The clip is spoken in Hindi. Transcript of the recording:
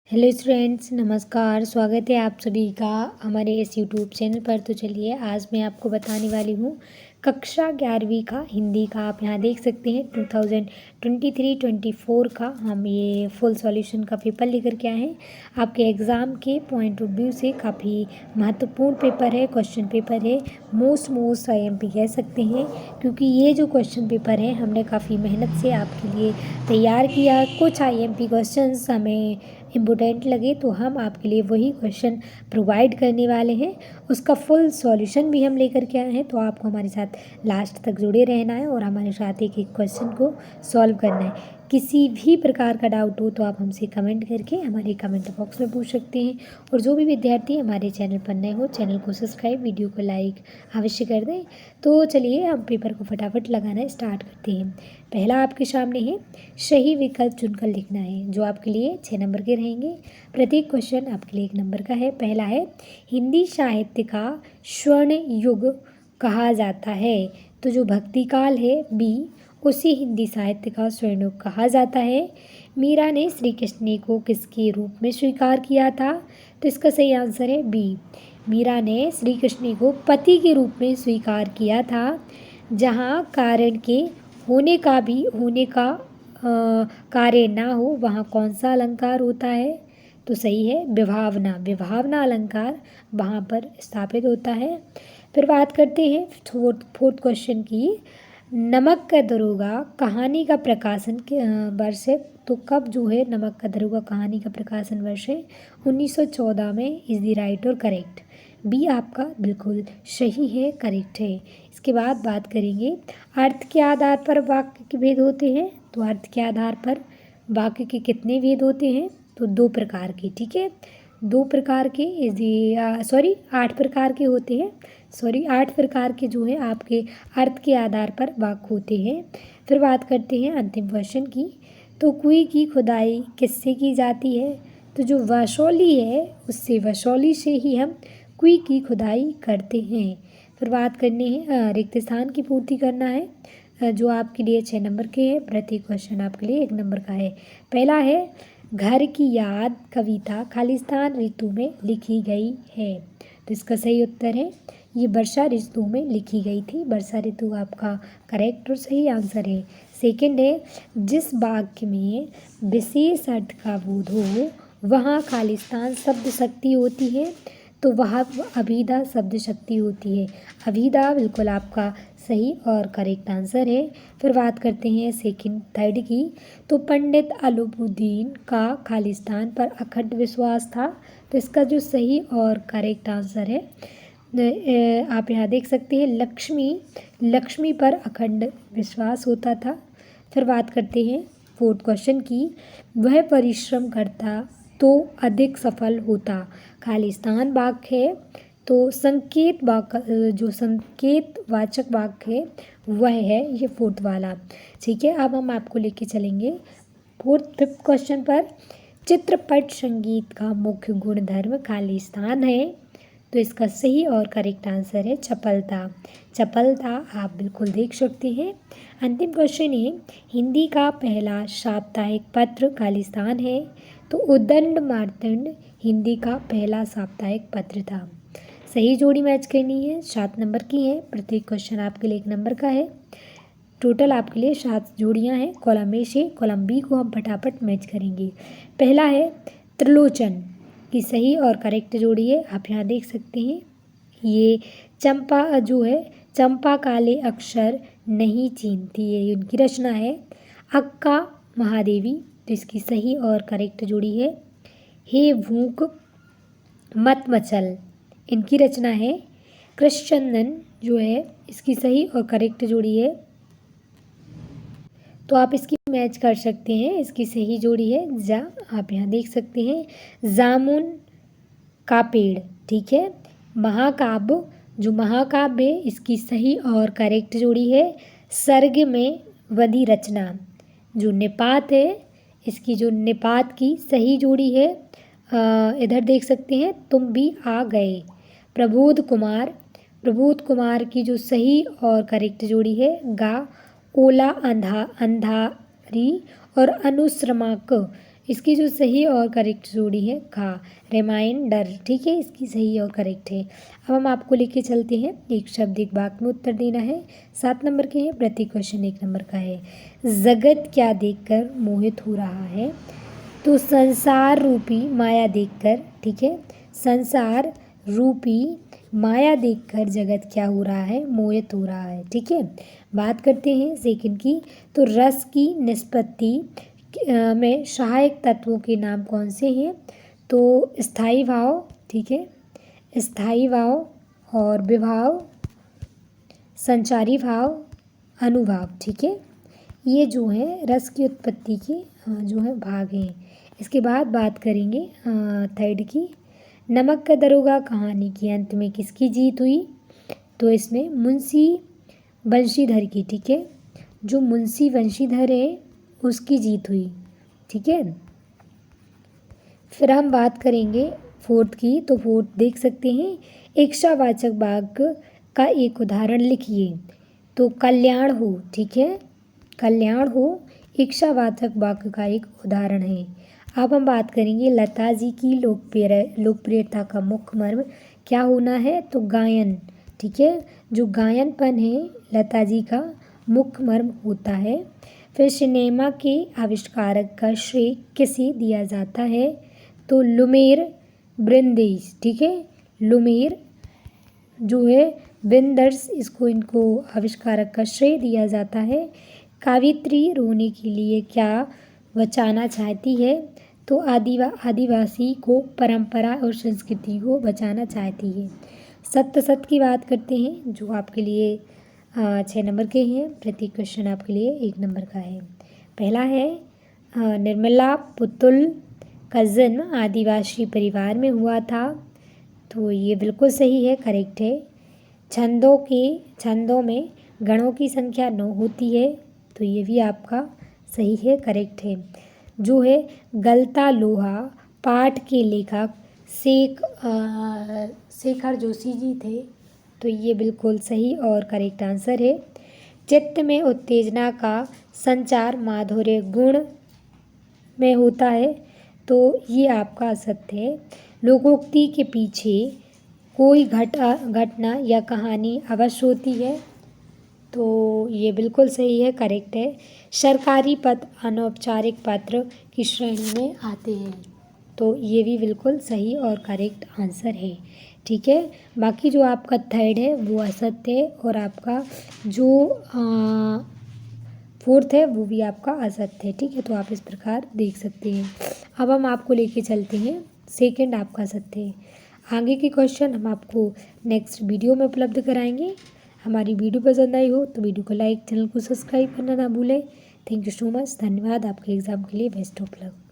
हेलो स्टूडेंट्स, नमस्कार। स्वागत है आप सभी का हमारे इस यूट्यूब चैनल पर। तो चलिए आज मैं आपको बताने वाली हूँ कक्षा 11वीं का हिंदी का। आप यहाँ देख सकते हैं 2023-24 का हम ये फुल सॉल्यूशन का पेपर लेकर के आए हैं। आपके एग्ज़ाम के पॉइंट ऑफ व्यू से काफ़ी महत्वपूर्ण पेपर है, क्वेश्चन पेपर है, मोस्ट IMP कह सकते हैं, क्योंकि ये जो क्वेश्चन पेपर है हमने काफ़ी मेहनत से आपके लिए तैयार किया। कुछ IMP क्वेश्चंस हमें इम्पोर्टेंट लगे तो हम आपके लिए वही क्वेश्चन प्रोवाइड करने वाले हैं। उसका फुल सॉल्यूशन भी हम लेकर के आए हैं, तो आपको हमारे साथ लास्ट तक जुड़े रहना है और हमारे साथ एक एक क्वेश्चन को सॉल्व करना है। किसी भी प्रकार का डाउट हो तो आप हमसे कमेंट करके हमारे कमेंट बॉक्स में पूछ सकते हैं। और जो भी विद्यार्थी हमारे चैनल पर नए हो, चैनल को सब्सक्राइब, वीडियो को लाइक अवश्य कर दें। तो चलिए हम पेपर को फटाफट लगाना स्टार्ट करते हैं। पहला आपके सामने है, सही विकल्प चुनकर लिखना है, जो आपके लिए 6 नंबर के रहेंगे। प्रत्येक क्वेश्चन आपके लिए 1 नंबर का है। पहला है, हिंदी साहित्य का स्वर्ण युग कहा जाता है। तो जो भक्ति काल है बी, उसी हिंदी साहित्य का स्वर्ण युग कहा जाता है। मीरा ने श्री कृष्ण को किसके रूप में स्वीकार किया था? तो इसका सही आंसर है बी, मीरा ने श्री कृष्ण को पति के रूप में स्वीकार किया था। जहाँ कारण के होने का कार्य ना हो, वहाँ कौन सा अलंकार होता है? तो सही है विभावना। विभावना अलंकार वहाँ पर स्थापित होता है। फिर बात करते हैं फोर्थ क्वेश्चन की। नमक का दरोगा कहानी का प्रकाशन के वर्ष है। तो कब जो है नमक का दरोगा कहानी का प्रकाशन वर्ष है? 1914 में। इज द राइट और करेक्ट? बी आपका बिल्कुल सही है, करेक्ट है। इसके बाद बात करेंगे अर्थ के आधार पर वाक्य के भेद होते हैं। तो अर्थ के आधार पर वाक्य के कितने भेद होते हैं? तो 2 प्रकार के, ठीक है, 2 प्रकार के, 8 प्रकार के होते हैं। 8 प्रकार के जो है आपके अर्थ के आधार पर वाक्य होते हैं। फिर बात करते हैं अंतिम क्वेश्चन की। तो कुएं की खुदाई किससे की जाती है? तो जो वसौली है उससे, वसौली से ही हम कुएं की खुदाई करते हैं। फिर बात करनी है रिक्त स्थान की पूर्ति करना है, जो आपके लिए 6 नंबर के हैं। प्रत्येक क्वेश्चन आपके लिए 1 नंबर का है। पहला है, घर की याद कविता खालिस्तान ऋतु में लिखी गई है। तो इसका सही उत्तर है, ये वर्षा ऋतु में लिखी गई थी। वर्षा ऋतु आपका करेक्ट और सही आंसर है। सेकंड है, जिस वाक्य में विशेष अर्थ का बोध हो वहाँ खालिस्तान शब्द शक्ति होती है। तो वहाँ अभिधा शब्द शक्ति होती है। अभिधा बिल्कुल आपका सही और करेक्ट आंसर है। फिर बात करते हैं थर्ड की। तो पंडित अलाउद्दीन का खालिस्तान पर अखंड विश्वास था। तो इसका जो सही और करेक्ट आंसर है, आप यहाँ देख सकते हैं, लक्ष्मी पर अखंड विश्वास होता था। फिर बात करते हैं फोर्थ क्वेश्चन की। वह परिश्रम करता तो अधिक सफल होता। खालिस्तान वाक्य है, तो जो संकेत वाचक वाक्य है वह है ये फोर्थ वाला, ठीक है। अब हम आपको लेके चलेंगे फिफ्थ क्वेश्चन पर। चित्रपट संगीत का मुख्य गुणधर्म खालिस्तान है। तो इसका सही और करेक्ट आंसर है चपलता। चपलता आप बिल्कुल देख सकते हैं। अंतिम क्वेश्चन है, हिंदी का पहला साप्ताहिक पत्र खालिस्तान है। तो उद्दंड मार्तंड हिंदी का पहला साप्ताहिक पत्र था। सही जोड़ी मैच करनी है, 7 नंबर की है। प्रत्येक क्वेश्चन आपके लिए 1 नंबर का है। टोटल आपके लिए 7 जोड़ियां हैं। कॉलम ए से कॉलम बी को हम फटाफट मैच करेंगे। पहला है, त्रिलोचन की सही और करेक्ट जोड़ी है। आप यहाँ देख सकते हैं, ये चंपा जो है, चंपा काले अक्षर नहीं चीनती है, उनकी रचना है। अक्का महादेवी, तो इसकी सही और करेक्ट जोड़ी है। हे भूख मत मचल, इनकी रचना है। कृष्णचंदन जो है, इसकी सही और करेक्ट जोड़ी है। तो आप इसकी मैच कर सकते हैं। इसकी सही जोड़ी है आप यहाँ देख सकते हैं, जामुन का पेड़, ठीक है। महाकाव्य, जो महाकाव्य है इसकी सही और करेक्ट जोड़ी है। सर्ग में वधी रचना, जो निपात है इसकी, जो निपात की सही जोड़ी है, इधर देख सकते हैं, तुम भी आ गए। प्रबोध कुमार की जो सही और करेक्ट जोड़ी है, गा ओला अंधारी और अनुश्रमाक, इसकी जो सही और करेक्ट जोड़ी है खा, रिमाइंडर, ठीक है, इसकी सही और करेक्ट है। अब हम आपको लेके चलते हैं, एक शब्द एक वाक्य में उत्तर देना है। 7 नंबर के हैं, प्रति क्वेश्चन 1 नंबर का है। जगत क्या देखकर मोहित हो रहा है? तो संसार रूपी माया देखकर, ठीक है, संसार रूपी माया देखकर जगत क्या हो रहा है? मोहित हो रहा है, ठीक है। बात करते हैं सेकंड की, तो रस की निष्पत्ति में सहायक तत्वों के नाम कौन से हैं? तो स्थायी भाव, ठीक है, स्थायी भाव और विभाव, संचारी भाव, अनुभाव, ठीक है। ये जो है रस की उत्पत्ति के जो है भाग हैं। इसके बाद बात करेंगे थर्ड की, नमक का दरोगा कहानी के अंत में किसकी जीत हुई? तो इसमें मुंशी बंशीधर की, ठीक है, जो मुंशी बंशीधर है उसकी जीत हुई, ठीक है। फिर हम बात करेंगे फोर्थ की, तो फोर्थ देख सकते हैं, इच्छावाचक वाक्य का एक उदाहरण लिखिए। तो कल्याण हो, ठीक है, कल्याण हो इच्छावाचक वाक्य का एक उदाहरण है। अब हम बात करेंगे लता जी की लोकप्रियता का मुख्य मर्म क्या होना है? तो गायन, ठीक है, जो गायनपन है लता जी का मुख्य मर्म होता है। फिर सिनेमा के आविष्कारक का श्रेय किसे दिया जाता है? तो लुमेर ब्रिंदेस, ठीक है, लुमेर जो है ब्रिंदर्स, इनको आविष्कारक का श्रेय दिया जाता है। कावित्री रोने के लिए क्या बचाना चाहती है? तो आदिवासी को परंपरा और संस्कृति को बचाना चाहती है। सत्य सत्य की बात करते हैं, जो आपके लिए 6 नंबर के हैं, प्रति क्वेश्चन आपके लिए 1 नंबर का है। पहला है निर्मला पुतुल का जन्म आदिवासी परिवार में हुआ था। तो ये बिल्कुल सही है, करेक्ट है। छंदों में गणों की संख्या 9 होती है। तो ये भी आपका सही है, करेक्ट है। जो है गलता लोहा पाठ के लेखक शेखर जोशी जी थे। तो ये बिल्कुल सही और करेक्ट आंसर है। चित्त में उत्तेजना का संचार माधुर्य गुण में होता है। तो ये आपका असत्य है। लोकोक्ति के पीछे कोई घटना या कहानी अवश्य होती है। तो ये बिल्कुल सही है, करेक्ट है। सरकारी पद अनौपचारिक पत्र की श्रेणी में आते हैं। तो ये भी बिल्कुल सही और करेक्ट आंसर है, ठीक है। बाकी जो आपका थर्ड है वो असत्य है, और आपका जो फोर्थ है वो भी आपका असत्य है, ठीक है। तो आप इस प्रकार देख सकते हैं। अब हम आपको लेके चलते हैं, सेकंड आपका सत्य है। आगे के क्वेश्चन हम आपको नेक्स्ट वीडियो में उपलब्ध कराएंगे। हमारी वीडियो पसंद आई हो तो वीडियो को लाइक, चैनल को सब्सक्राइब करना ना भूलें। थैंक यू सो मच, धन्यवाद। आपके एग्ज़ाम के लिए बेस्ट ऑफ लक।